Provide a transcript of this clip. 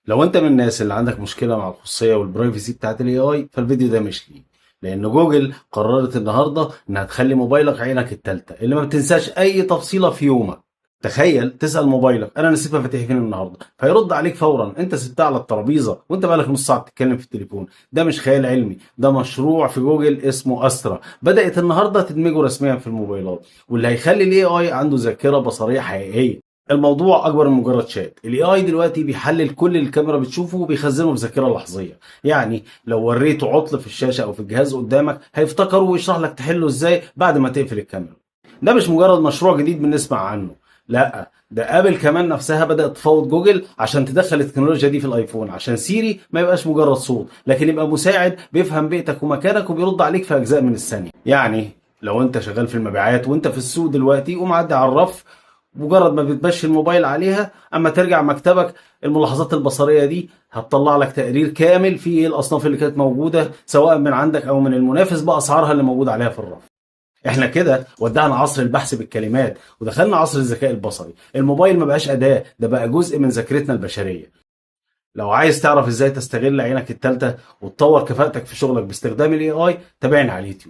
لو انت من الناس اللي عندك مشكله مع الخصوصيه والبرايفسي بتاعت الاي اي فالفيديو ده مش ليه. لان جوجل قررت النهارده انها تخلي موبايلك عينك التالتة اللي ما بتنساش اي تفصيله في يومك. تخيل تسال موبايلك انا نسيت مفاتيحي فين النهارده، فيرد عليك فورا انت سبتها على الترابيزه وانت بقالك نص ساعه بتتكلم في التليفون. ده مش خيال علمي، ده مشروع في جوجل اسمه استرا، بدات النهارده تدمجه رسميا في الموبايلات، واللي هيخلي الاي اي عنده ذاكره بصريه حقيقيه. الموضوع اكبر من مجرد شات. الاي اي دلوقتي بيحلل كل اللي الكاميرا بتشوفه وبيخزنه في ذاكره لحظيه. يعني لو وريته عطل في الشاشه او في الجهاز قدامك هيفتكره ويشرح لك تحله ازاي بعد ما تقفل الكاميرا. ده مش مجرد مشروع جديد بنسمع عنه، لا ده ابل كمان نفسها بدات تفاوض جوجل عشان تدخل التكنولوجيا دي في الايفون، عشان سيري ما يبقاش مجرد صوت لكن يبقى مساعد بيفهم بيئتك ومكانك وبيرد عليك في اجزاء من الثانيه. يعني لو انت شغال في المبيعات وانت في السوق دلوقتي ومعدي على الرف، مجرد ما بتمشي الموبايل عليها اما ترجع مكتبك الملاحظات البصريه دي هتطلع لك تقرير كامل فيه ايه الاصناف اللي كانت موجوده سواء من عندك او من المنافس باسعارها اللي موجود عليها في الرف. احنا كده ودعنا عصر البحث بالكلمات ودخلنا عصر الذكاء البصري. الموبايل ما بقاش اداه، ده بقى جزء من ذاكرتنا البشريه. لو عايز تعرف ازاي تستغل عينك التالتة وتطور كفاءتك في شغلك باستخدام الاي اي تابعني على اليوتيوب.